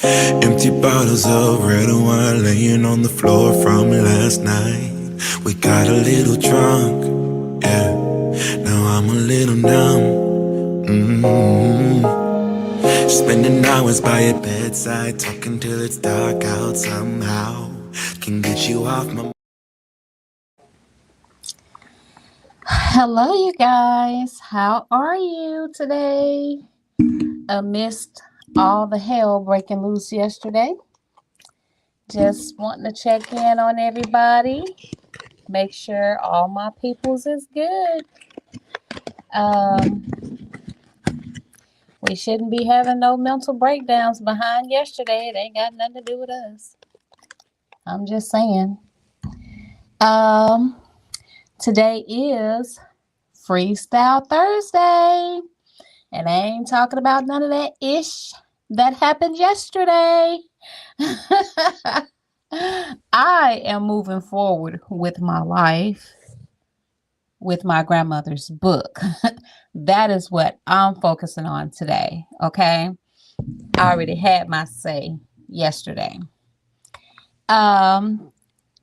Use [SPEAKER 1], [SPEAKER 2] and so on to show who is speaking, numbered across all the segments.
[SPEAKER 1] Empty bottles of red wine laying on the floor from last night. We got a little drunk, yeah. Now I'm a little numb. Spending hours by your bedside, talking till it's dark out somehow. Can get you off my.
[SPEAKER 2] Hello, you guys. How are you today? Amidst all the hell breaking loose yesterday, just wanting to check in on everybody, make sure all my peoples is good. Um, we shouldn't be having no mental breakdowns behind yesterday. It ain't got nothing to do with us. I'm just saying. Um, Today is Freestyle Thursday. And I ain't talking about none of that ish that happened yesterday. I am moving forward with my life with my grandmother's book. That is what I'm focusing on today. Okay. I already had my say yesterday. Um,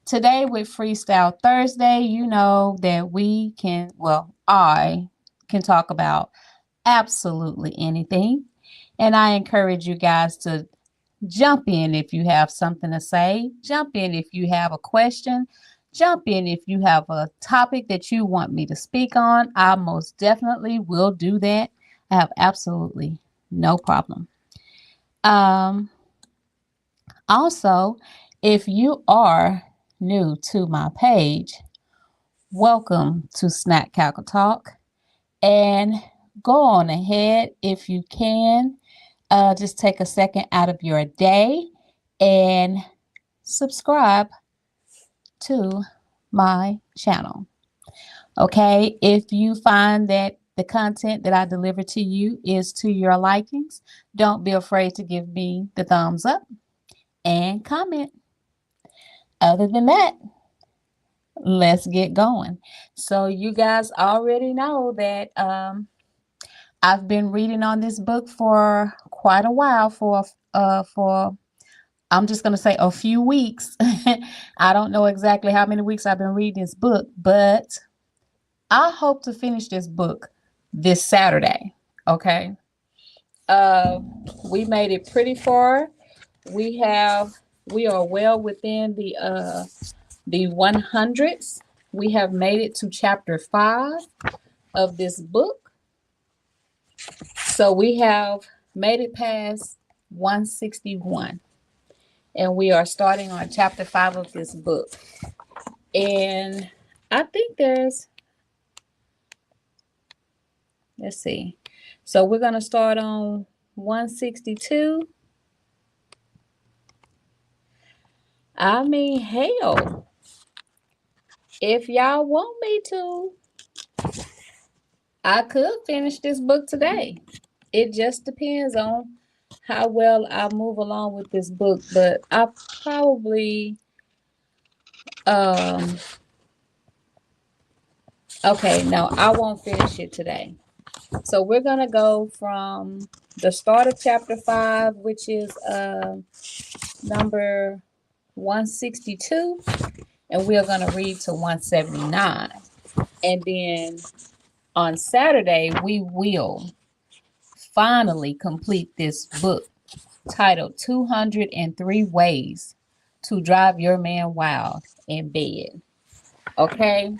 [SPEAKER 2] Today with Freestyle Thursday, you know that I can talk about absolutely anything. And I encourage you guys to jump in if you have something to say. Jump in if you have a question. Jump in if you have a topic that you want me to speak on. I most definitely will do that. I have absolutely no problem. Um, Also, if you are new to my page, welcome to Snack Cackle Talk. And go on ahead if you can. Just take a second out of your day and subscribe to my channel. Okay, if you find that the content that I deliver to you is to your likings, don't be afraid to give me the thumbs up and comment. Other than that, let's get going. So you guys already know that I've been reading on this book for quite a while, for I'm just going to say a few weeks. I don't know exactly how many weeks I've been reading this book, but I hope to finish this book this Saturday. Okay. Uh, we made it pretty far. We have we are well within the 100s. We have made it to chapter 5 of this book. So we have made it past 161. And we are starting on chapter 5 of this book. And I think let's see. So we're going to start on 162. I mean, hell, if y'all want me to, I could finish this book today. It just depends on how well I move along with this book, but I probably um okay, no, I won't finish it today. So we're gonna go from the start of chapter 5, which is number 162, and we're gonna read to 179. And then on Saturday, we will finally complete this book titled 203 Ways to Drive Your Man Wild in Bed. Okay.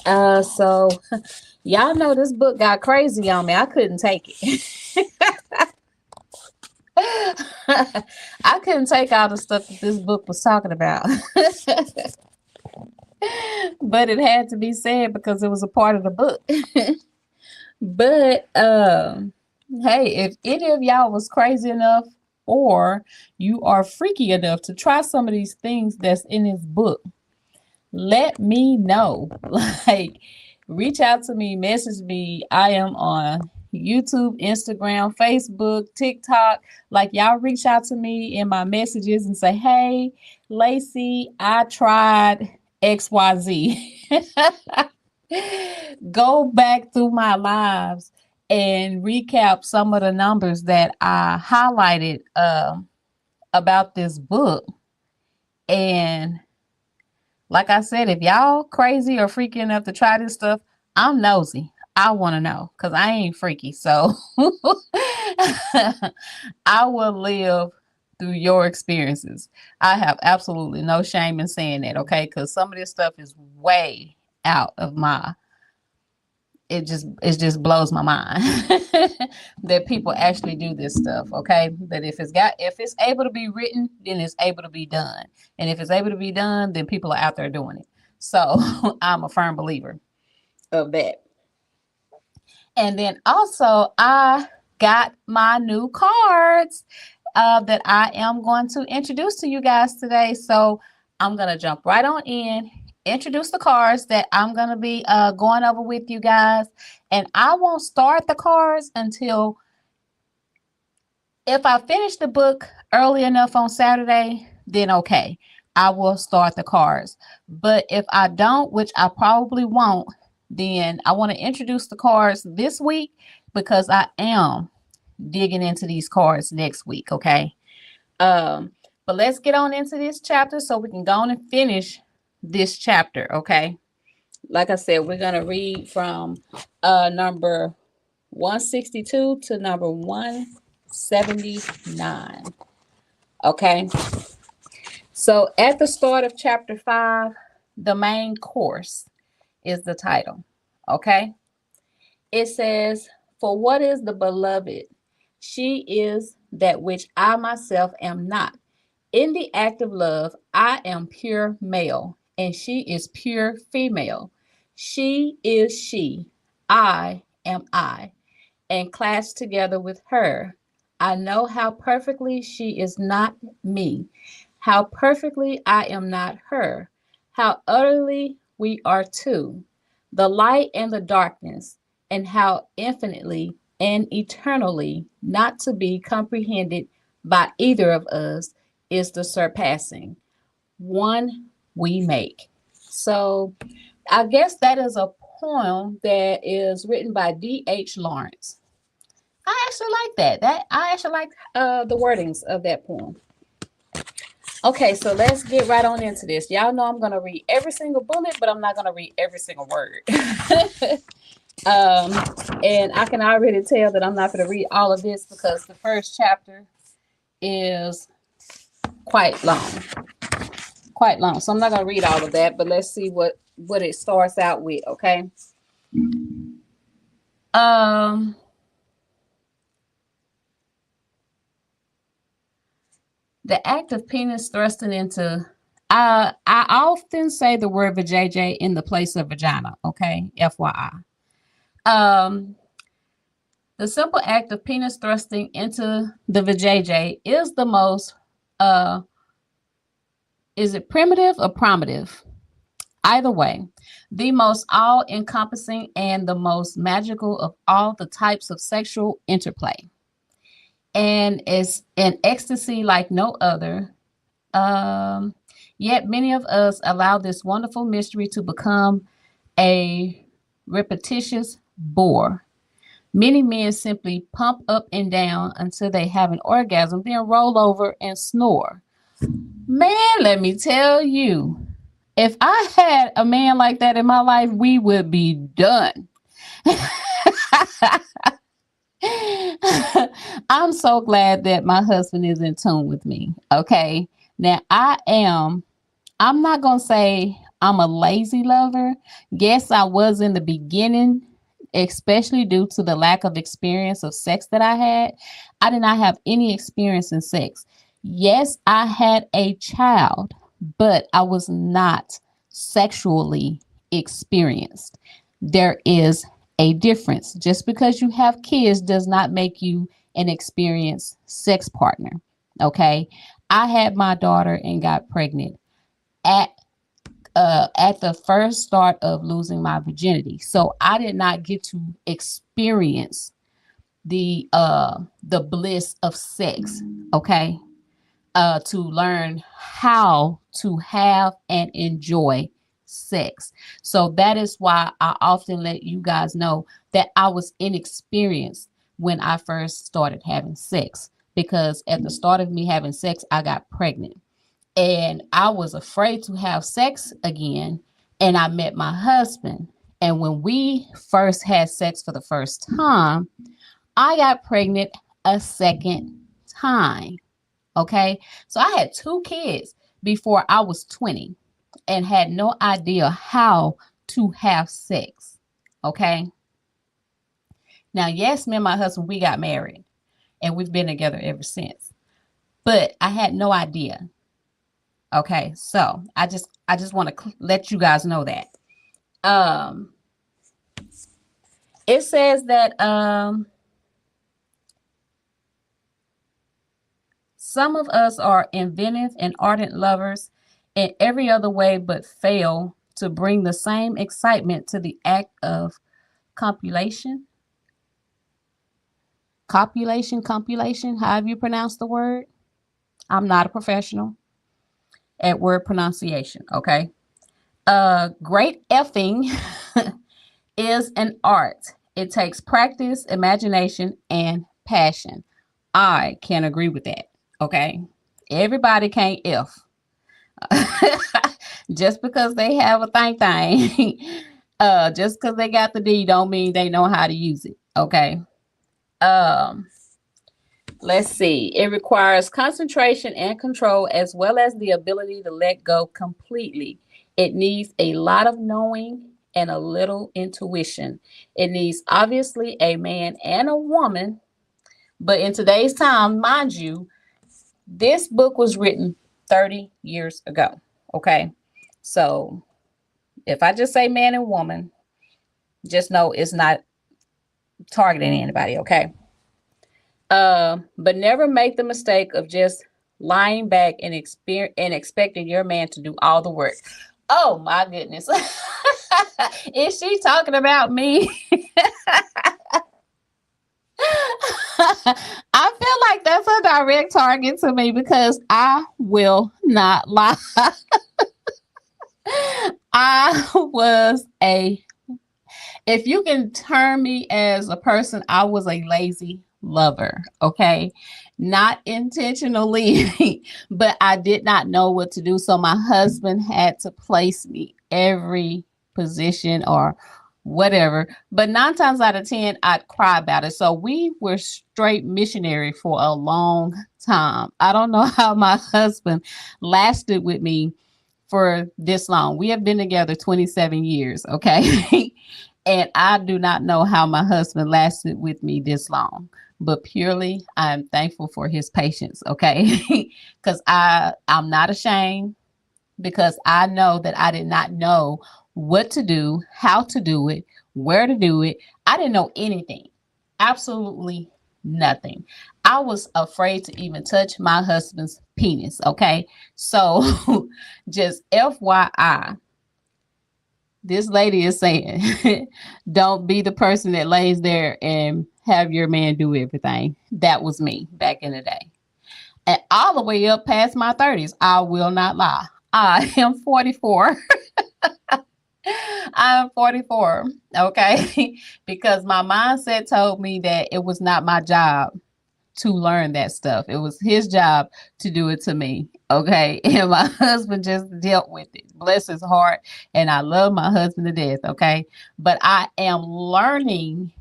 [SPEAKER 2] So y'all know this book got crazy on me. I couldn't take it. I couldn't take all the stuff that this book was talking about. But it had to be said because it was a part of the book. But hey, if any of y'all was crazy enough or you are freaky enough to try some of these things that's in this book, let me know. Like, reach out to me, message me. I am on YouTube, Instagram, Facebook, TikTok. Like, y'all reach out to me in my messages and say, hey, Lacey, I tried XYZ. Go back through my lives and recap some of the numbers that I highlighted about this book. And like I said, if y'all crazy or freaky enough to try this stuff, I'm nosy. I want to know because I ain't freaky. So I will live through your experiences. I have absolutely no shame in saying that, okay? Because some of this stuff is way out of my, it just blows my mind that people actually do this stuff, okay? That if it's able to be written, then it's able to be done. And if it's able to be done, then people are out there doing it. So I'm a firm believer of that. And then also I got my new cards that I am going to introduce to you guys today. So I'm going to jump right on in, introduce the cards that I'm going to be going over with you guys. And I won't start the cards until if I finish the book early enough on Saturday, then okay, I will start the cards. But if I don't, which I probably won't, then I want to introduce the cards this week because I am digging into these cards next week, okay? But let's get on into this chapter so we can go on and finish this chapter, okay? Like I said, we're going to read from number 162 to number 179, okay? So at the start of chapter 5, the main course is the title, okay? It says, "For what is the beloved? She is that which I myself am not. In the act of love, I am pure male, and she is pure female. She is she, I am I, and clasped together with her. I know how perfectly she is not me, how perfectly I am not her, how utterly we are two, the light and the darkness, and how infinitely and eternally not to be comprehended by either of us is the surpassing one we make." So I guess that is a poem that is written by D.H. Lawrence. I actually like that. I actually like the wordings of that poem. Okay, so let's get right on into this. Y'all know I'm gonna read every single bullet, but I'm not gonna read every single word. And I can already tell that I'm not gonna read all of this because the first chapter is quite long. So I'm not gonna read all of that, but let's see what it starts out with, okay? The act of penis thrusting into, I often say the word vajayjay in the place of vagina, okay? FYI. The simple act of penis thrusting into the vajayjay is the most, is it primitive or primitive? Either way, the most all-encompassing and the most magical of all the types of sexual interplay. And it's an ecstasy like no other. Yet many of us allow this wonderful mystery to become a repetitious bore. Many men simply pump up and down until they have an orgasm, then roll over and snore. Man, let me tell you, if I had a man like that in my life, we would be done. I'm so glad that my husband is in tune with me. Okay. Now I'm not going to say I'm a lazy lover. Yes, I was in the beginning, especially due to the lack of experience of sex that I had. I did not have any experience in sex. Yes, I had a child, but I was not sexually experienced. There is a difference. Just because you have kids does not make you an experienced sex partner. Okay. I had my daughter and got pregnant at the first start of losing my virginity. So I did not get to experience the bliss of sex. Okay. To learn how to have and enjoy sex. So that is why I often let you guys know that I was inexperienced when I first started having sex, because at the start of me having sex, I got pregnant and I was afraid to have sex again. And I met my husband. And when we first had sex for the first time, I got pregnant a second time. Okay. So I had 2 kids before I was 20 and had no idea how to have sex. Okay. Now, yes, me and my husband, we got married and we've been together ever since. But I had no idea. Okay. So I just want to let you guys know that. It says that some of us are inventive and ardent lovers in every other way, but fail to bring the same excitement to the act of copulation. Copulation, however you pronounce the word. I'm not a professional at word pronunciation, okay? Great effing is an art. It takes practice, imagination, and passion. I can agree with that, okay? Everybody can't F. Just because they have a thing, just because they got the D don't mean they know how to use it, okay? Let's see. It requires concentration and control as well as the ability to let go completely. It needs a lot of knowing and a little intuition. It needs obviously a man and a woman, but in today's time, mind you, this book was written 30 years ago. Okay. So if I just say man and woman, just know it's not targeting anybody. Okay. But never make the mistake of just lying back and expecting your man to do all the work. Oh my goodness. Is she talking about me? I feel like that's a direct target to me because I will not lie. If you can term me as a person, I was a lazy lover, okay? Not intentionally, but I did not know what to do. So my husband had to place me every position or whatever. But 9 times out of 10, I'd cry about it. So we were straight missionary for a long time. I don't know how my husband lasted with me for this long. We have been together 27 years, okay? And I do not know how my husband lasted with me this long, but purely I'm thankful for his patience, okay? Because I'm not ashamed, because I know that I did not know what to do, how to do it, where to do it. I didn't know anything, absolutely nothing. I was afraid to even touch my husband's penis, okay? So just FYI, this lady is saying, don't be the person that lays there and have your man do everything. That was me back in the day. And all the way up past my 30s, I will not lie. I am 44. I'm 44, okay? Because my mindset told me that it was not my job to learn that stuff. It was his job to do it to me, okay? And my husband just dealt with it. Bless his heart. And I love my husband to death, okay? But I am learning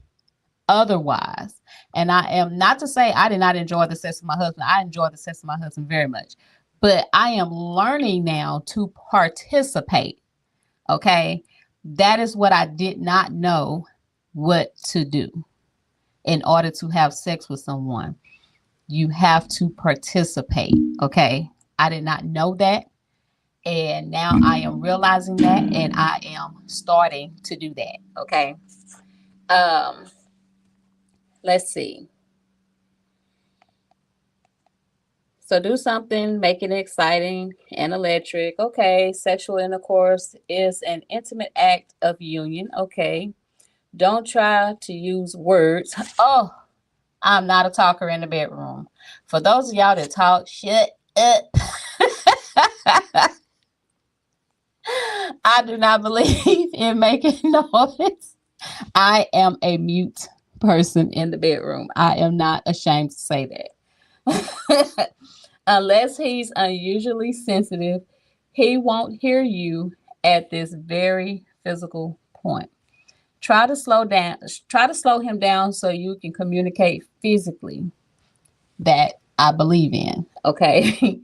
[SPEAKER 2] otherwise. And I am not to say I did not enjoy the sex of my husband. I enjoy the sex of my husband very much. But I am learning now to participate, okay? That is what I did not know what to do in order to have sex with someone. You have to participate, okay? I did not know that. And now I am realizing that, and I am starting to do that, okay? Let's see. So do something, make it exciting and electric. Okay. Sexual intercourse is an intimate act of union. Okay. Don't try to use words. Oh, I'm not a talker in the bedroom. For those of y'all that talk, shut up. I do not believe in making noise. I am a mute person in the bedroom. I am not ashamed to say that. Unless he's unusually sensitive, he won't hear you at this very physical point. Try to slow him down so you can communicate physically. That I believe in. Okay.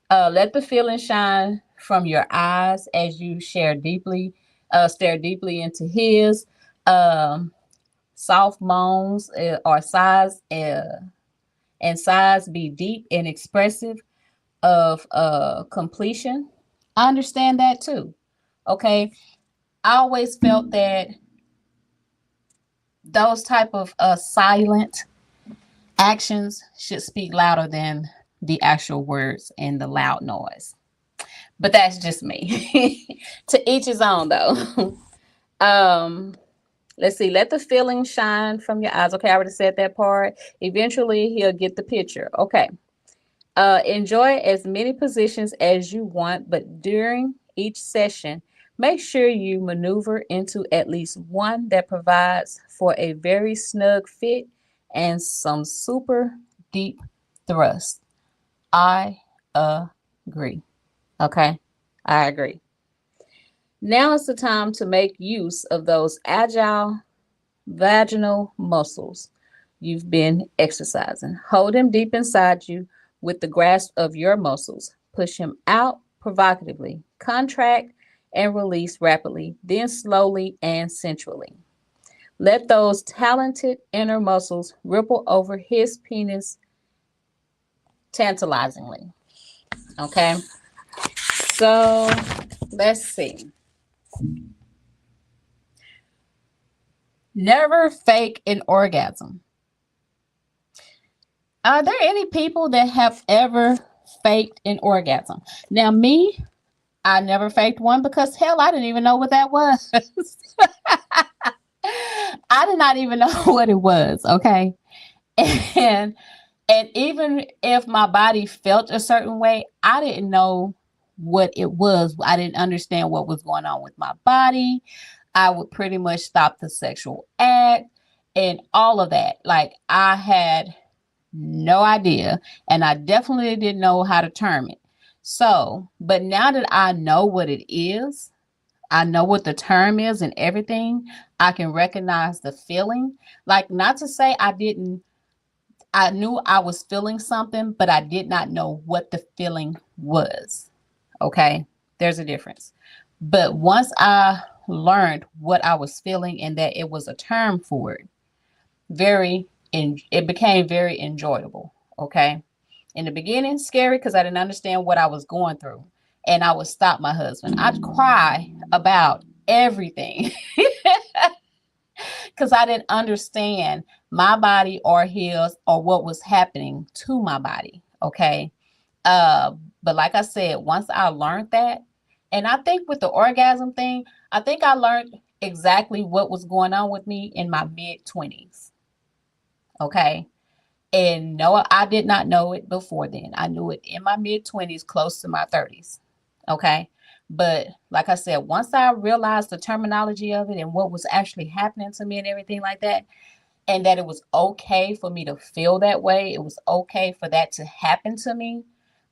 [SPEAKER 2] Let the feeling shine from your eyes as you stare deeply into his. Um, Soft moans or sighs and sighs be deep and expressive of completion. I understand that too. Okay. I always felt that those type of silent actions should speak louder than the actual words and the loud noise. But that's just me. To each his own, though. um, let's see. Let the feeling shine from your eyes. Okay, I already said that part. Eventually, he'll get the picture. Okay. Enjoy as many positions as you want, but during each session, make sure you maneuver into at least one that provides for a very snug fit and some super deep thrust. I agree. Okay, I agree. Now is the time to make use of those agile vaginal muscles you've been exercising. Hold him deep inside you with the grasp of your muscles. Push him out provocatively. Contract and release rapidly, then slowly and sensually. Let those talented inner muscles ripple over his penis tantalizingly. Okay, so let's see. Never fake an orgasm. Are there any people that have ever faked an orgasm? Now, me, I never faked one because hell, I didn't even know what that was. I did not even know what it was. Okay. And and even if my body felt a certain way, I didn't know what it was. I didn't understand what was going on with my body. I would pretty much stop the sexual act and all of that. Like I had no idea. And I definitely didn't know how to term it. So, but now that I know what it is, I know what the term is and everything, I can recognize the feeling. Like, not to say I knew I was feeling something, but I did not know what the feeling was. Okay. There's a difference. But once I learned what I was feeling and that it was a term for it, it became very enjoyable. Okay. In the beginning, scary because I didn't understand what I was going through. And I would stop my husband. I'd cry about everything because I didn't understand my body or his or what was happening to my body. Okay. But like I said, once I learned that, and I think with the orgasm thing, I think I learned exactly what was going on with me in my mid-20s. Okay. And no, I did not know it before then. I knew it in my mid-20s, close to my 30s. Okay. But like I said, once I realized the terminology of it and what was actually happening to me and everything like that, and that it was okay for me to feel that way, it was okay for that to happen to me,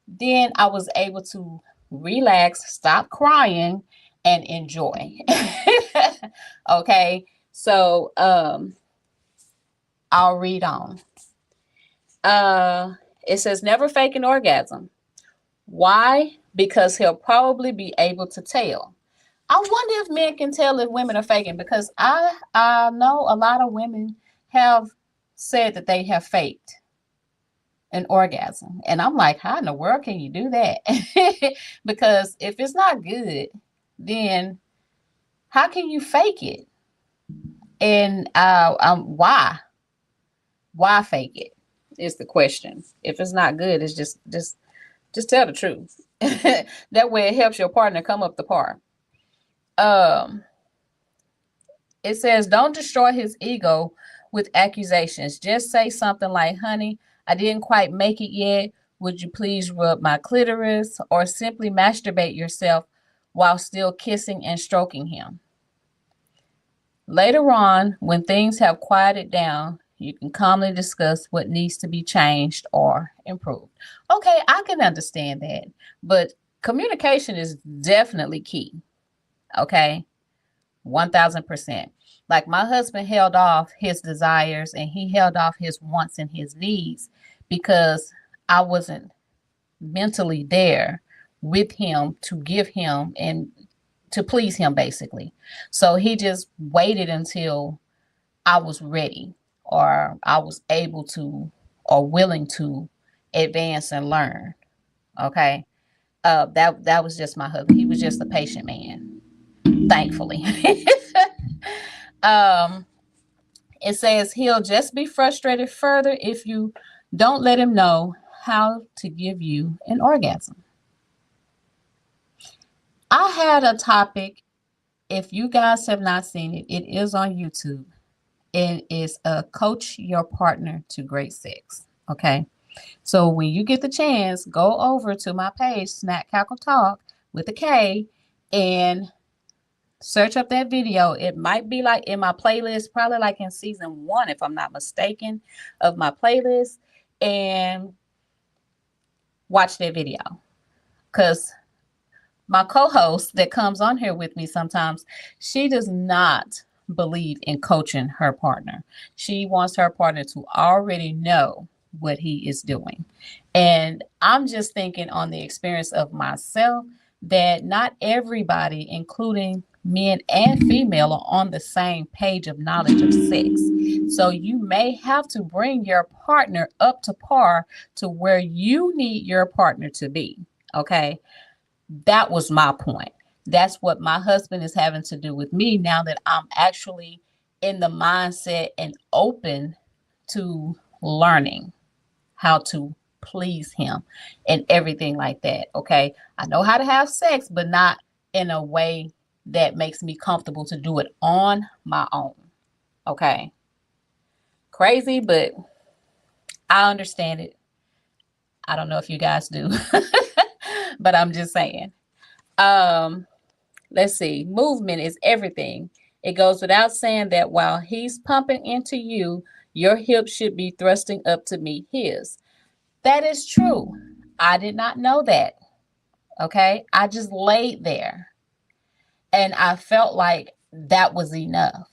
[SPEAKER 2] then I was able to relax, stop crying, and enjoy. Okay. So I'll read on. It says never fake an orgasm. Why? Because he'll probably be able to tell. I wonder if men can tell if women are faking because I know a lot of women have said that they have faked an orgasm. And I'm like, how in the world can you do that? Because if it's not good, then how can you fake it? And why? Why fake it? Is the question. If it's not good, it's just tell the truth. That way it helps your partner come up the par. It says don't destroy his ego with accusations. Just say something like, honey, I didn't quite make it yet. Would you please rub my clitoris? Or simply masturbate yourself while still kissing and stroking him. Later on, when things have quieted down, you can calmly discuss what needs to be changed or improved. Okay, I can understand that, but communication is definitely key. Okay, 1000%. Like my husband held off his desires and he held off his wants and his needs because I wasn't mentally there with him to give him and to please him, basically. So he just waited until I was ready or I was able to or willing to advance and learn. Okay. That was just my husband. He was just a patient man, thankfully. It says he'll just be frustrated further if you don't let him know how to give you an orgasm. I had a topic. If you guys have not seen it, it is on YouTube. It is coach your partner to great sex. Okay. So when you get the chance, go over to my page, Snack Cackle Talk with a K, and search up that video. It might be like in my playlist, probably like in season 1, if I'm not mistaken, of my playlist, and watch that video. Because my co-host that comes on here with me sometimes, she does not believe in coaching her partner. She wants her partner to already know what he is doing. And I'm just thinking on the experience of myself that not everybody, including men and female, are on the same page of knowledge of sex. So you may have to bring your partner up to par to where you need your partner to be. Okay. That was my point. That's what my husband is having to do with me now that I'm actually in the mindset and open to learning how to please him and everything like that. Okay. I know how to have sex, but not in a way that makes me comfortable to do it on my own. Okay. Crazy, but I understand it. I don't know if you guys do, but I'm just saying. Let's see. Movement is everything. It goes without saying that while he's pumping into you, your hips should be thrusting up to meet his. That is true. I did not know that. Okay. I just laid there and I felt like that was enough.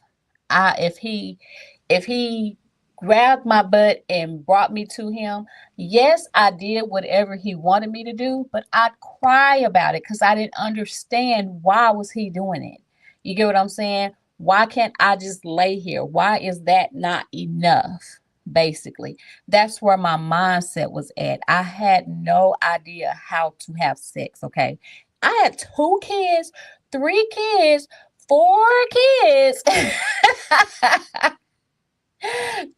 [SPEAKER 2] If he grabbed my butt and brought me to him, yes, I did whatever he wanted me to do, but I'd cry about it because I didn't understand why was he doing it. You get what I'm saying? Why can't I just lay here? Why is that not enough? Basically, that's where my mindset was at. I had no idea how to have sex. Okay. I had 2 kids, 3 kids, 4 kids.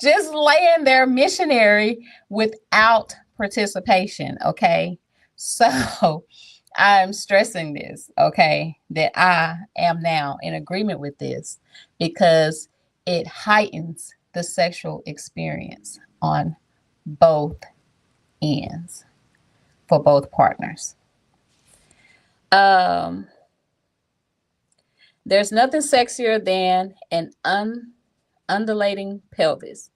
[SPEAKER 2] Just laying there missionary without participation. Okay. So I'm stressing this. Okay. That I am now in agreement with this because it heightens the sexual experience on both ends for both partners. There's nothing sexier than an undulating pelvis.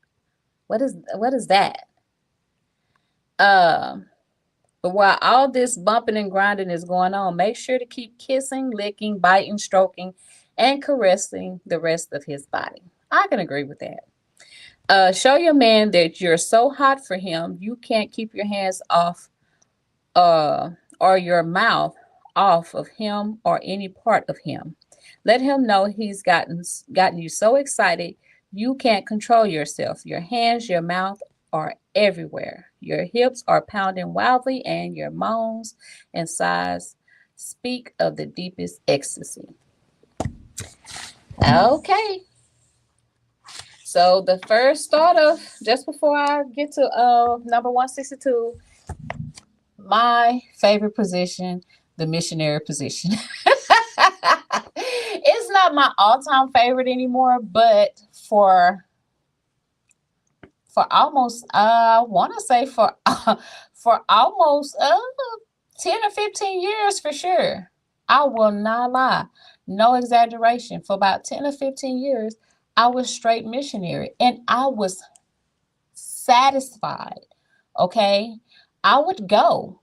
[SPEAKER 2] What is that? But while all this bumping and grinding is going on, make sure to keep kissing, licking, biting, stroking, and caressing the rest of his body. I can agree with that. Show your man that you're so hot for him, you can't keep your hands off or your mouth off of him or any part of him. Let him know he's gotten you so excited you can't control yourself. Your hands, your mouth are everywhere. Your hips are pounding wildly and your moans and sighs speak of the deepest ecstasy. Okay. So the first thought of, just before I get to number 162, my favorite position, the missionary position. It's not my all-time favorite anymore, but for almost, I want to say for almost 10 or 15 years for sure, I will not lie. No exaggeration. For about 10 or 15 years, I was straight missionary and I was satisfied. Okay. I would go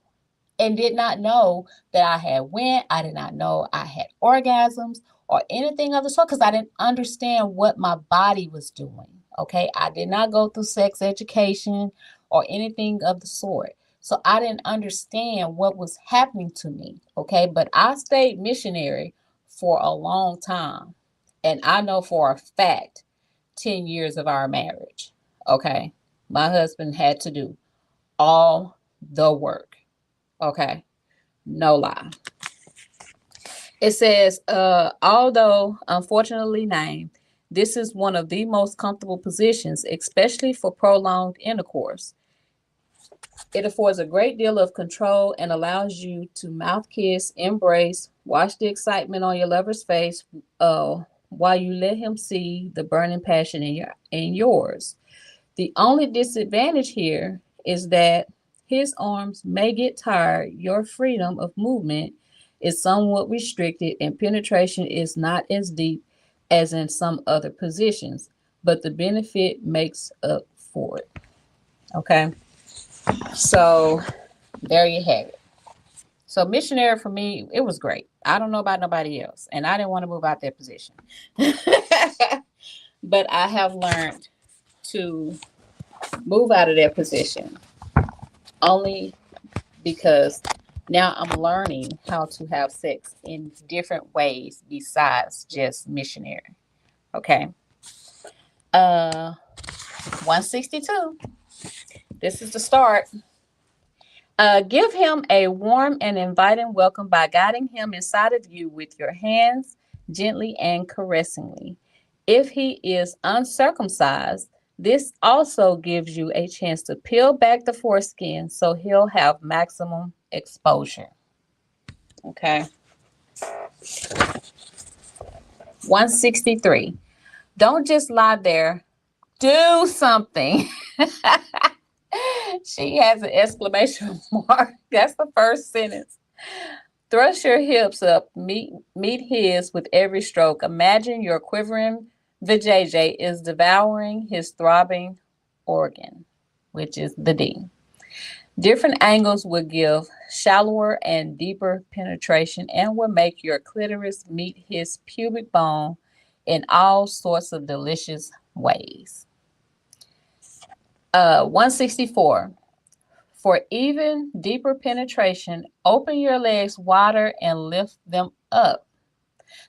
[SPEAKER 2] and did not know that I had went. I did not know I had orgasms or anything of the sort because I didn't understand what my body was doing. Okay. I did not go through sex education or anything of the sort. So I didn't understand what was happening to me. Okay. But I stayed missionary for a long time. And I know for a fact 10 years of our marriage. Okay. My husband had to do all the work. Okay. No lie. It says, although unfortunately named, this is one of the most comfortable positions, especially for prolonged intercourse. It affords a great deal of control and allows you to mouth kiss, embrace, watch the excitement on your lover's face while you let him see the burning passion in yours. The only disadvantage here is that his arms may get tired, your freedom of movement is somewhat restricted, and penetration is not as deep as in some other positions, but the benefit makes up for it. Okay, so there you have it. So missionary for me, it was great. I don't know about nobody else, and I didn't want to move out that position. But I have learned to move out of that position only because now I'm learning how to have sex in different ways besides just missionary. Okay. 162. This is the start. Give him a warm and inviting welcome by guiding him inside of you with your hands gently and caressingly. If he is uncircumcised, this also gives you a chance to peel back the foreskin so he'll have maximum exposure. Okay. 163. Don't just lie there. Do something. She has an exclamation mark. That's the first sentence. Thrust your hips up, meet his with every stroke. Imagine your quivering vajayjay is devouring his throbbing organ, which is the D. Different angles will give shallower and deeper penetration and will make your clitoris meet his pubic bone in all sorts of delicious ways. 164. For even deeper penetration, open your legs wider and lift them up.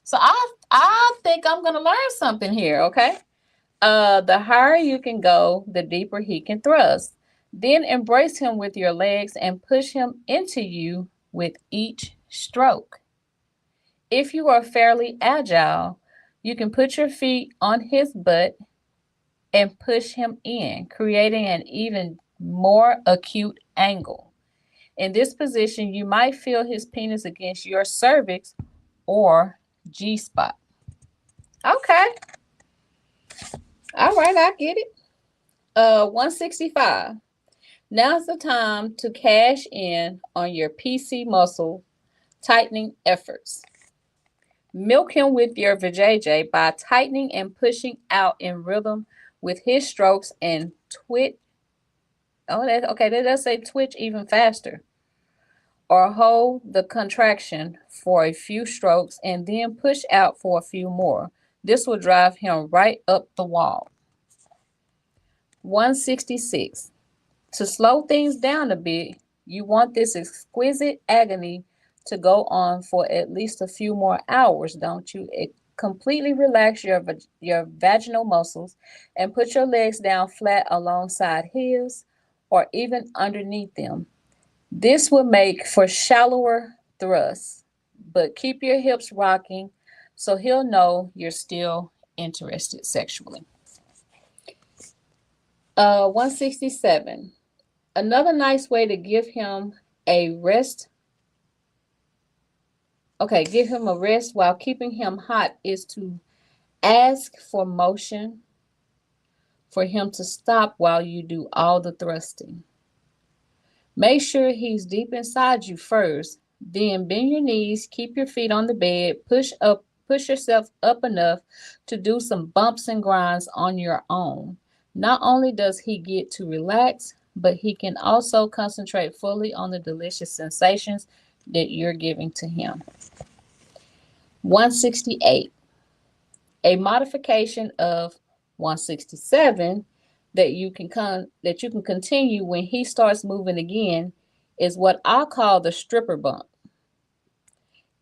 [SPEAKER 2] So I think I'm gonna learn something here, okay? The higher you can go, the deeper he can thrust. Then embrace him with your legs and push him into you with each stroke. If you are fairly agile, you can put your feet on his butt and push him in, creating an even more acute angle. In this position, you might feel his penis against your cervix or G spot. Okay. All right, I get it. 165. Now's the time to cash in on your PC muscle tightening efforts. Milk him with your vajayjay by tightening and pushing out in rhythm with his strokes and twitch. Oh, that does say twitch even faster. Or hold the contraction for a few strokes and then push out for a few more. This will drive him right up the wall. 166. To slow things down a bit, you want this exquisite agony to go on for at least a few more hours, don't you? Completely relax your vaginal muscles and put your legs down flat alongside his or even underneath them. This will make for shallower thrusts, but keep your hips rocking so he'll know you're still interested sexually. 167. Another nice way to give him a rest. Okay, give him a rest while keeping him hot is to ask for motion for him to stop while you do all the thrusting. Make sure he's deep inside you first, Then bend your knees, keep your feet on the bed, push yourself up enough to do some bumps and grinds on your own. Not only does he get to relax, but he can also concentrate fully on the delicious sensations that you're giving to him. 168. A modification of 167 that you can continue when he starts moving again is what I call the stripper bump.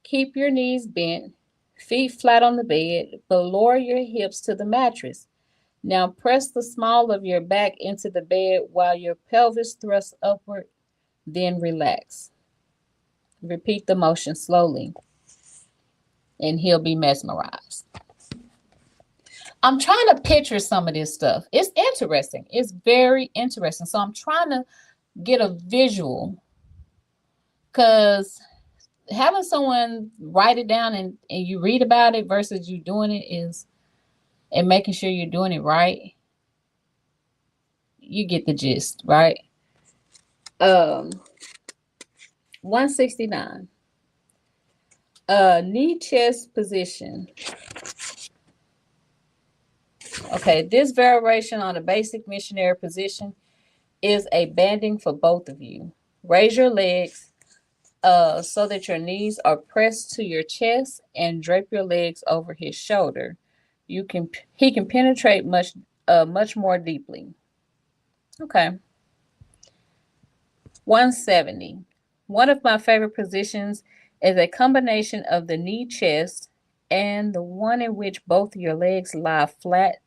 [SPEAKER 2] Keep your knees bent, feet flat on the bed, but lower your hips to the mattress. Now press the small of your back into the bed while your pelvis thrusts upward, then relax. Repeat the motion slowly, and he'll be mesmerized. I'm trying to picture some of this stuff. It's interesting. It's very interesting. So I'm trying to get a visual, because having someone write it down and you read about it versus you doing it and making sure you're doing it right. You get the gist, right? 169. Knee chest position. Okay, this variation on the basic missionary position is a banding for both of you. Raise your legs so that your knees are pressed to your chest and drape your legs over his shoulder. He can penetrate much more deeply. Okay. 170. One of my favorite positions is a combination of the knee chest and the one in which both your legs lie flat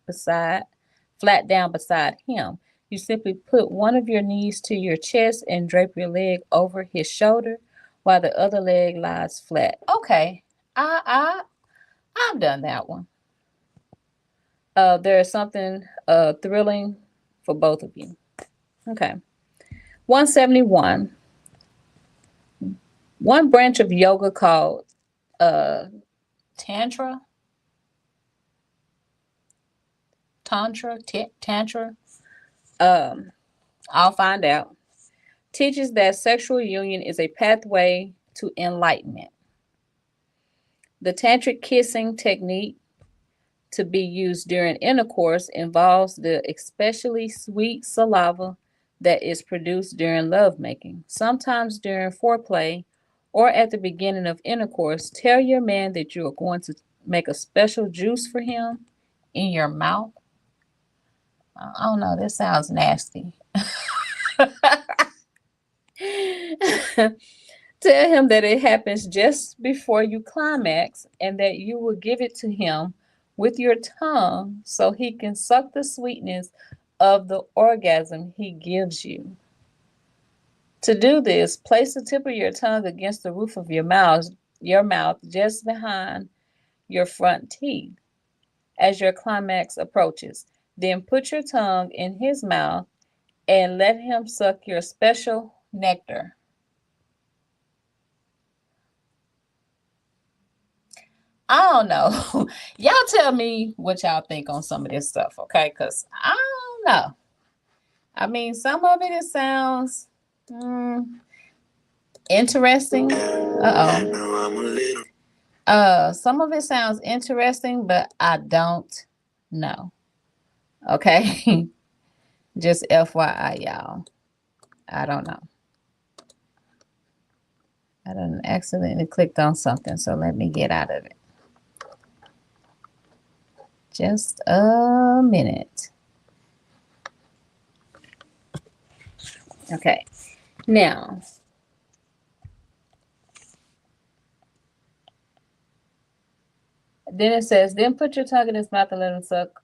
[SPEAKER 2] down beside him. You simply put one of your knees to your chest and drape your leg over his shoulder while the other leg lies flat. Okay. I've done that one. There is something thrilling for both of you. Okay. 171. One branch of yoga called Tantra. I'll find out. Teaches that sexual union is a pathway to enlightenment. The tantric kissing technique to be used during intercourse involves the especially sweet saliva that is produced during lovemaking. Sometimes during foreplay or at the beginning of intercourse, tell your man that you are going to make a special juice for him in your mouth. I don't know, this sounds nasty. Tell him that it happens just before you climax and that you will give it to him with your tongue so he can suck the sweetness of the orgasm he gives you. To do this, place the tip of your tongue against the roof of your mouth just behind your front teeth as your climax approaches. Then put your tongue in his mouth and let him suck your special nectar. I don't know. Y'all tell me what y'all think on some of this stuff, okay? Because I don't know. I mean, some of it sounds interesting. Some of it sounds interesting, but I don't know. Okay? Just FYI, y'all. I don't know. I done accidentally clicked on something, so let me get out of it. Just a minute. Okay. Now, then it says, then put your tongue in his mouth and let him suck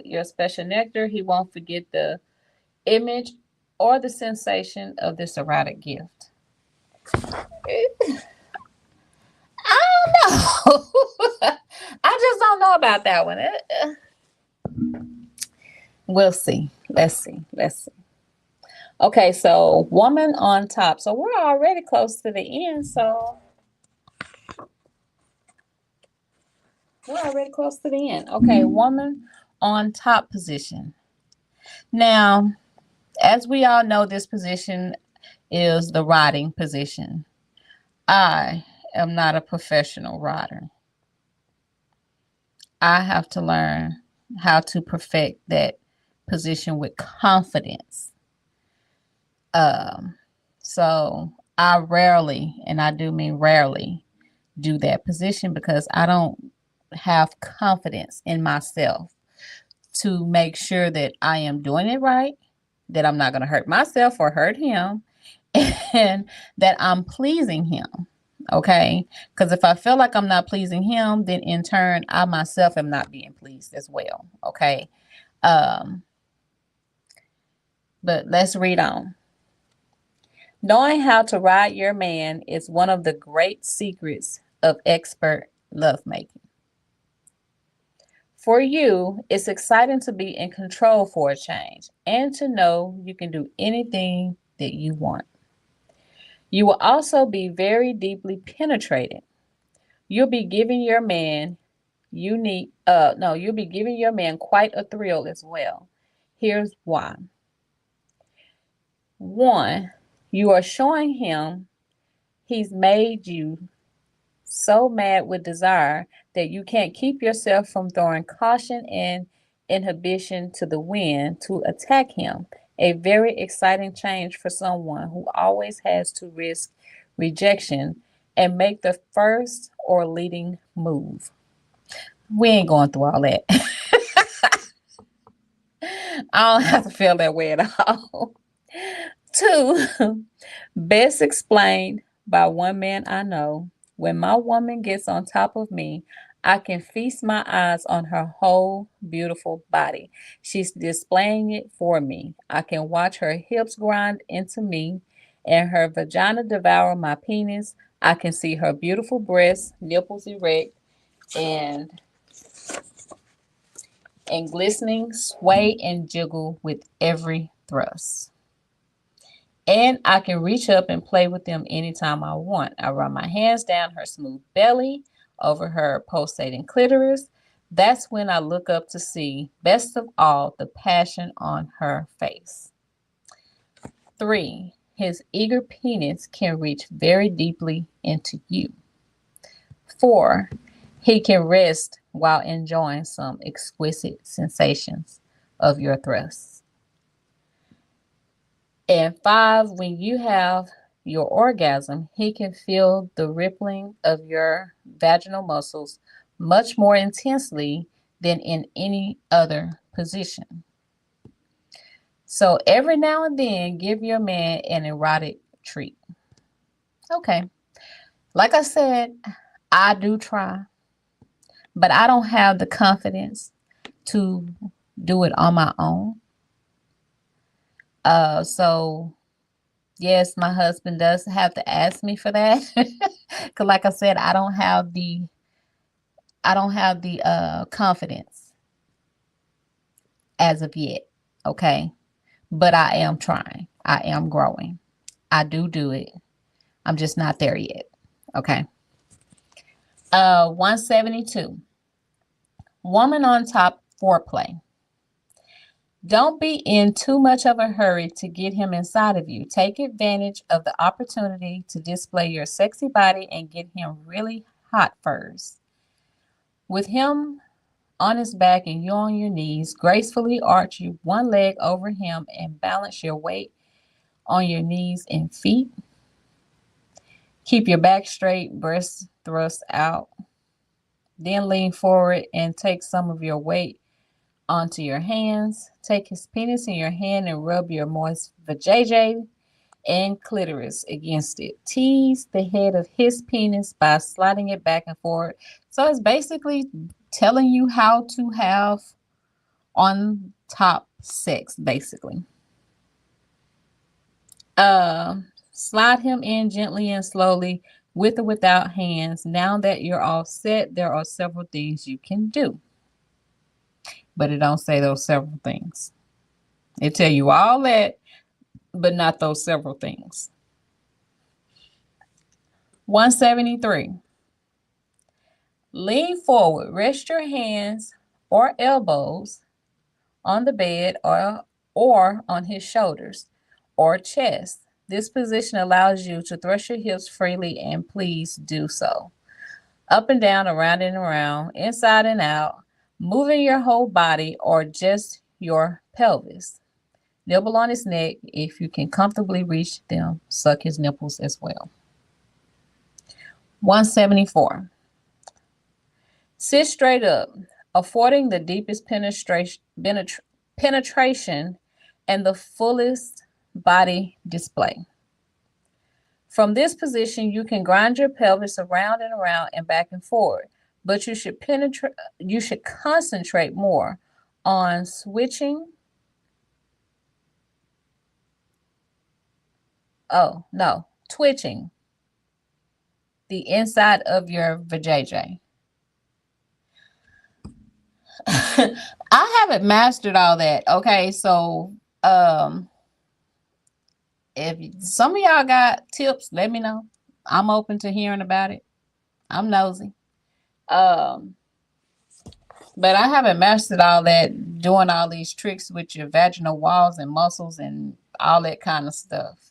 [SPEAKER 2] your special nectar. He won't forget the image or the sensation of this erotic gift. I don't know. I just don't know about that one. We'll see. Let's see. Okay, so woman on top. So we're already close to the end. So we're already close to the end. Okay, woman on top position. Now, as we all know, this position is the riding position. I am not a professional rider. I have to learn how to perfect that position with confidence. Um, so I rarely, and I do mean rarely, do that position because I don't have confidence in myself to make sure that I am doing it right, that I'm not going to hurt myself or hurt him, and that I'm pleasing him. Okay. Because if I feel like I'm not pleasing him, then in turn, I myself am not being pleased as well. Okay. Um, but let's read on. Knowing how to ride your man is one of the great secrets of expert lovemaking. For you, it's exciting to be in control for a change and to know you can do anything that you want. You will also be very deeply penetrated. You'll be giving your man you'll be giving your man quite a thrill as well. Here's why. One, you are showing him he's made you so mad with desire that you can't keep yourself from throwing caution and inhibition to the wind to attack him. A very exciting change for someone who always has to risk rejection and make the first or leading move. We ain't going through all that. I don't have to feel that way at all. Two, best explained by one man I know. When my woman gets on top of me, I can feast my eyes on her whole beautiful body. She's displaying it for me. I can watch her hips grind into me and her vagina devour my penis. I can see her beautiful breasts, nipples erect, and glistening sway and jiggle with every thrust. And I can reach up and play with them anytime I want. I run my hands down her smooth belly, over her pulsating clitoris. That's when I look up to see, best of all, the passion on her face. 3, his eager penis can reach very deeply into you. 4, he can rest while enjoying some exquisite sensations of your thrusts. And 5, when you have your orgasm, he can feel the rippling of your vaginal muscles much more intensely than in any other position. So every now and then, give your man an erotic treat. Okay. Like I said, I do try, but I don't have the confidence to do it on my own. So yes, my husband does have to ask me for that. Cause like I said, I don't have the confidence as of yet. Okay. But I am trying. I am growing. I do it. I'm just not there yet. Okay. 172. Woman on top foreplay. Don't be in too much of a hurry to get him inside of you. Take advantage of the opportunity to display your sexy body and get him really hot first. With him on his back and you on your knees, gracefully arch you one leg over him and balance your weight on your knees and feet. Keep your back straight, breasts thrust out. Then lean forward and take some of your weight onto your hands. Take his penis in your hand and rub your moist vajayjay and clitoris against it. Tease the head of his penis by sliding it back and forth. So it's basically telling you how to have on top sex, basically. Slide him in gently and slowly with or without hands. Now that you're all set, there are several things you can do. But it don't say those several things. It tell you all that, but not those several things. 173. Lean forward. Rest your hands or elbows on the bed or on his shoulders or chest. This position allows you to thrust your hips freely, and please do so. Up and down, around and around, inside and out, moving your whole body or just your pelvis. Nibble on his neck if you can comfortably reach them. Suck his nipples as well. 174. Sit straight up, affording the deepest penetration and the fullest body display. From this position, you can grind your pelvis around and around and back and forward, but you should concentrate more on twitching the inside of your vajayjay. I haven't mastered all that. Okay, so if some of y'all got tips, let me know. I'm open to hearing about it. I'm nosy. But I haven't mastered all that, doing all these tricks with your vaginal walls and muscles and all that kind of stuff.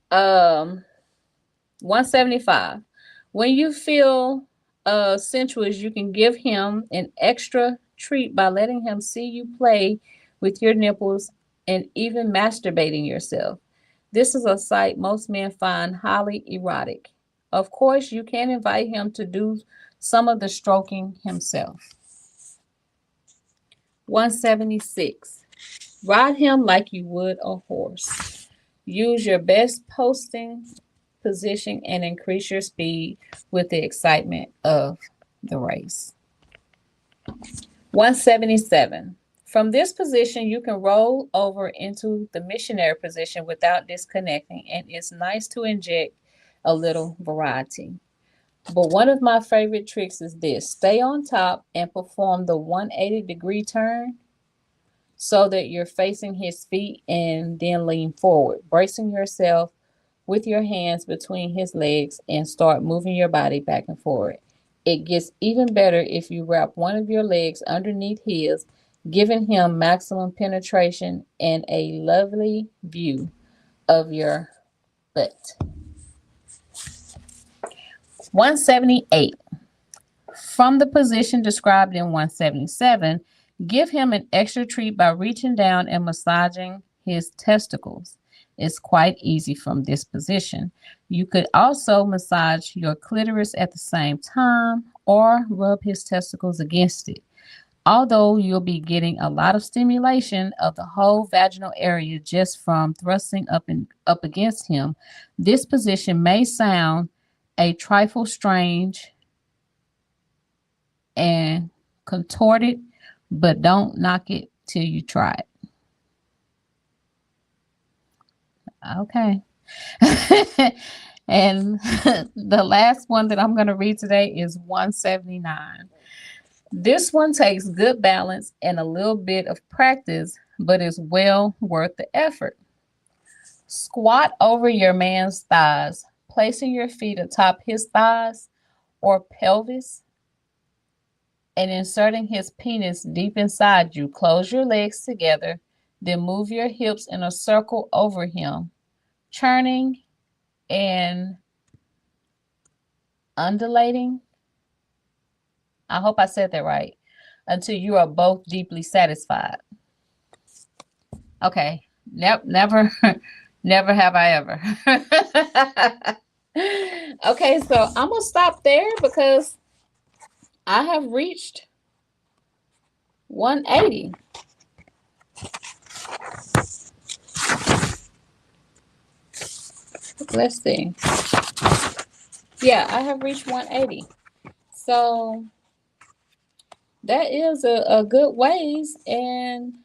[SPEAKER 2] 175. When you feel sensuous, you can give him an extra treat by letting him see you play with your nipples and even masturbating yourself. This is a sight most men find highly erotic. Of course, you can invite him to do some of the stroking himself. 176. Ride him like you would a horse. Use your best posting position and increase your speed with the excitement of the race. 177. From this position, you can roll over into the missionary position without disconnecting, and it's nice to inject a little variety. But one of my favorite tricks is this. Stay on top and perform the 180-degree turn so that you're facing his feet and then lean forward, bracing yourself with your hands between his legs and start moving your body back and forward. It gets even better if you wrap one of your legs underneath his, giving him maximum penetration and a lovely view of your butt. 178. From the position described in 177, give him an extra treat by reaching down and massaging his testicles. It's quite easy from this position. You could also massage your clitoris at the same time or rub his testicles against it. Although you'll be getting a lot of stimulation of the whole vaginal area just from thrusting up against him, this position may sound a trifle strange and contorted, but don't knock it till you try it. Okay. And the last one that I'm going to read today is 179. This one takes good balance and a little bit of practice, but is well worth the effort. Squat over your man's thighs, placing your feet atop his thighs or pelvis and inserting his penis deep inside you. Close your legs together, then move your hips in a circle over him, churning and undulating. I hope I said that right. Until you are both deeply satisfied. Okay. Never have I ever. Okay, so I'm going to stop there because I have reached 180. Let's see. Yeah, I have reached 180. So that is a good ways, and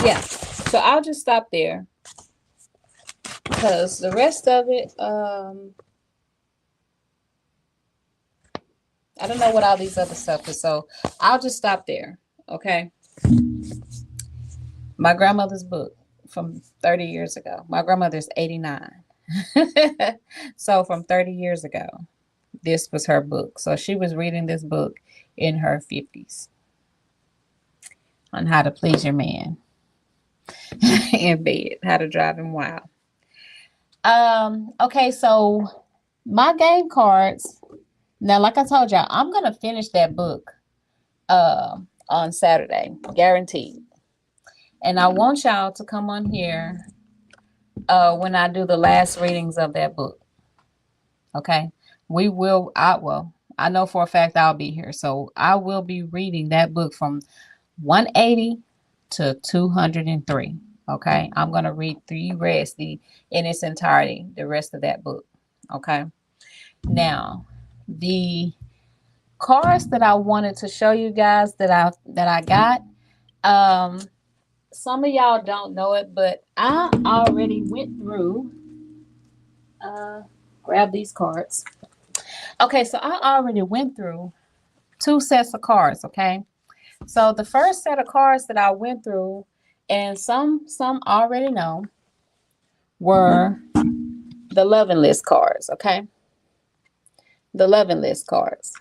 [SPEAKER 2] yeah, so I'll just stop there because the rest of it, I don't know what all these other stuff is, so I'll just stop there. Okay. My grandmother's book from 30 years ago. My grandmother's 89. So from 30 years ago, this was her book. So she was reading this book in her 50s. on how to please your man in bed, how to drive him wild. Okay, so my game cards. Now, like I told y'all, I'm gonna finish that book on Saturday, guaranteed. And I want y'all to come on here when I do the last readings of that book. Okay, we will. I know for a fact I'll be here, so I will be reading that book from 180 to 203. Okay, I'm gonna read through you rest in its entirety, the rest of that book. Okay, now the cards that I wanted to show you guys that I got. Some of y'all don't know it, but I already went through. Grab these cards. Okay, so I already went through 2 sets of cards. Okay, so the first set of cards that I went through, and some already know, were the loving list cards. Okay, the loving list cards.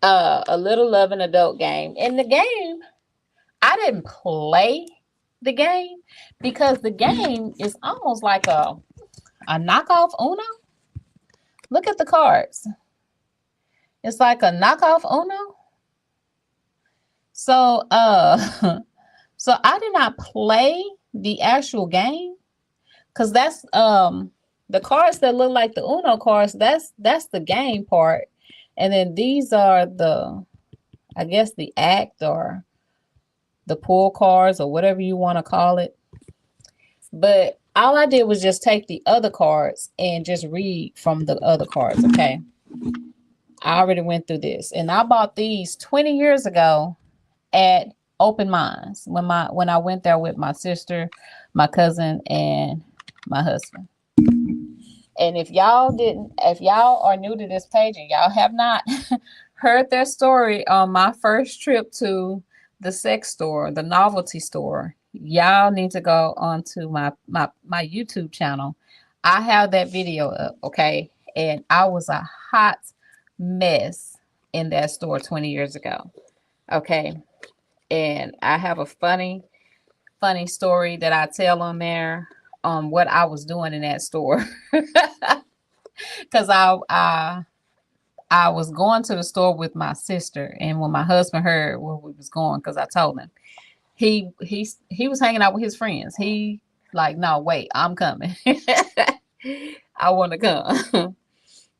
[SPEAKER 2] A little loving adult game. In the game, I didn't play the game because the game is almost like a knockoff Uno. Look at the cards. It's like a knockoff Uno. So so I did not play the actual game because that's the cards that look like the Uno cards, that's the game part. And then these are the, I guess, the act or the pull cards or whatever you want to call it. But all I did was just take the other cards and just read from the other cards. Okay, I already went through this, and I bought these 20 years ago at Open Minds when I went there with my sister, my cousin, and my husband. And if y'all are new to this page and y'all have not heard their story on my first trip to the sex store, the novelty store, y'all need to go onto my YouTube channel. I have that video up, okay? And I was a hot mess in that store 20 years ago. Okay. And I have a funny story that I tell on there on what I was doing in that store. Because I was going to the store with my sister, and when my husband heard where we was going, because I told him, he was hanging out with his friends. He like, no, wait, I'm coming. I want to come.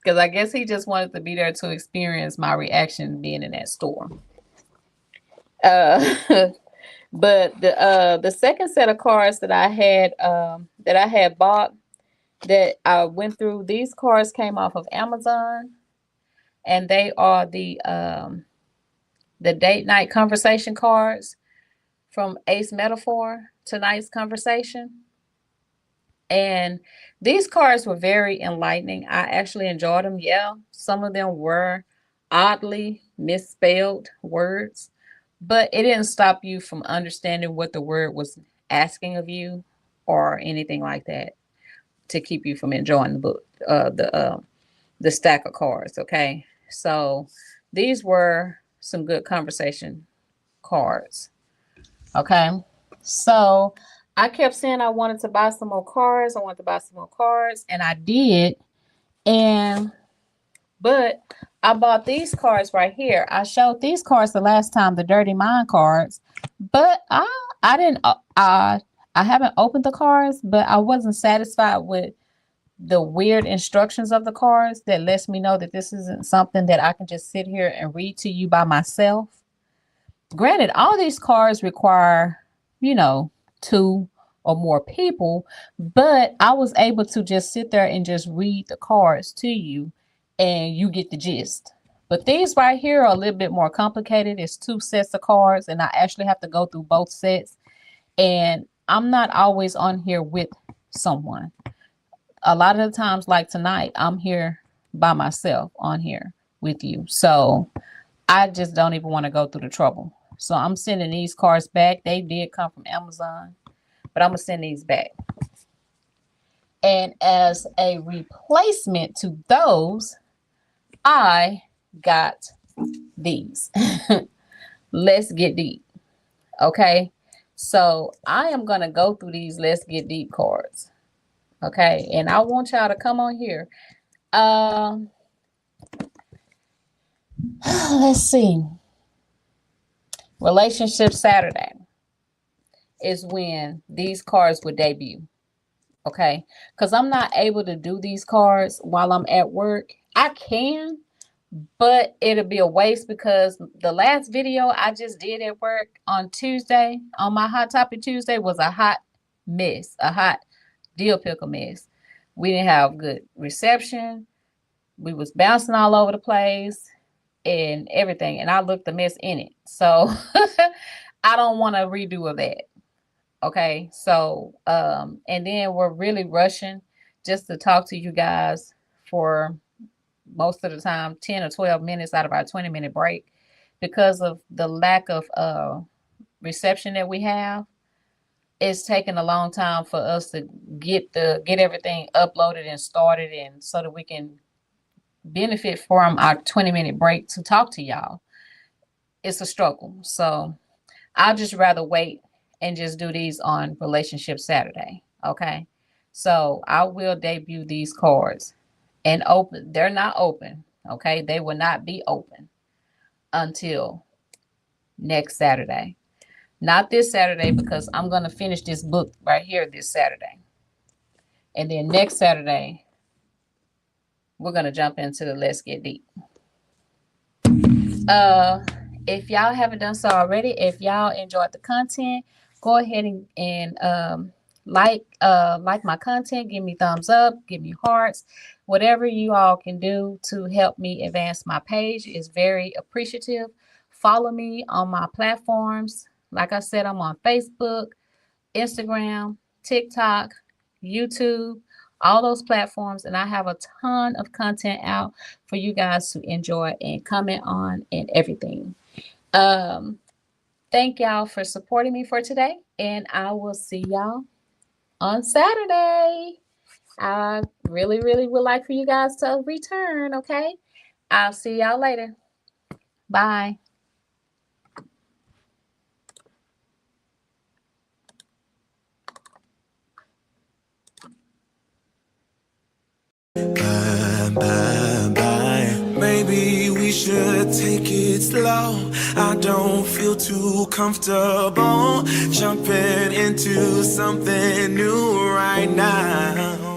[SPEAKER 2] Because I guess he just wanted to be there to experience my reaction being in that store. But the second set of cards that I had bought, that I went through, these cards came off of Amazon, and they are the date night conversation cards from Ace Metaphor, tonight's conversation. And these cards were very enlightening. I actually enjoyed them. Yeah, some of them were oddly misspelled words, but it didn't stop you from understanding what the word was asking of you or anything like that to keep you from enjoying the book, the stack of cards. Okay, so these were some good conversation cards. Okay, so I kept saying I wanted to buy some more cards. And I did. But I bought these cards right here. I showed these cards the last time, the Dirty Mind cards, but I didn't. I haven't opened the cards, but I wasn't satisfied with the weird instructions of the cards that lets me know that this isn't something that I can just sit here and read to you by myself. Granted, all these cards require, 2 or more people, but I was able to just sit there and just read the cards to you and you get the gist. But these right here are a little bit more complicated. It's 2 sets of cards, and I actually have to go through both sets. And I'm not always on here with someone. A lot of the times, like tonight, I'm here by myself on here with you. So I just don't even want to go through the trouble. So I'm sending these cards back. They did come from Amazon, but I'm going to send these back. And as a replacement to those, I got these. Let's get deep. Okay, so I am going to go through these Let's Get Deep cards. Okay, and I want y'all to come on here. Let's see. Relationship Saturday is when these cards would debut. Okay, because I'm not able to do these cards while I'm at work. I can, but it'll be a waste because the last video I just did at work on Tuesday, on my Hot Topic Tuesday, was a hot mess, a hot deal pickle mess. We didn't have good reception. We was bouncing all over the place and everything, and I looked a mess in it. So I don't want to redo of that. Okay, so and then we're really rushing just to talk to you guys for most of the time 10 or 12 minutes out of our 20-minute break because of the lack of reception that we have. It's taken a long time for us to get everything uploaded and started, and so that we can benefit from our 20-minute break to talk to y'all. It's a struggle, so I'll just rather wait and just do these on Relationship Saturday. Okay, so I will debut these cards and open. They're not open. Okay, they will not be open until next Saturday. Not this Saturday, because I'm going to finish this book right here this Saturday. And then next Saturday, we're going to jump into the Let's Get Deep. If y'all haven't done so already, if y'all enjoyed the content, go ahead and like my content, give me thumbs up, give me hearts, whatever you all can do to help me advance my page is very appreciative. Follow me on my platforms. Like I said, I'm on Facebook, Instagram, TikTok, YouTube, all those platforms, and I have a ton of content out for you guys to enjoy and comment on and everything. Thank y'all for supporting me for today, and I will see y'all on Saturday. I really, really would like for you guys to return, okay? I'll see y'all later. Bye.
[SPEAKER 1] Bye. Maybe we should take it slow. I don't feel too comfortable jumping into something new right now.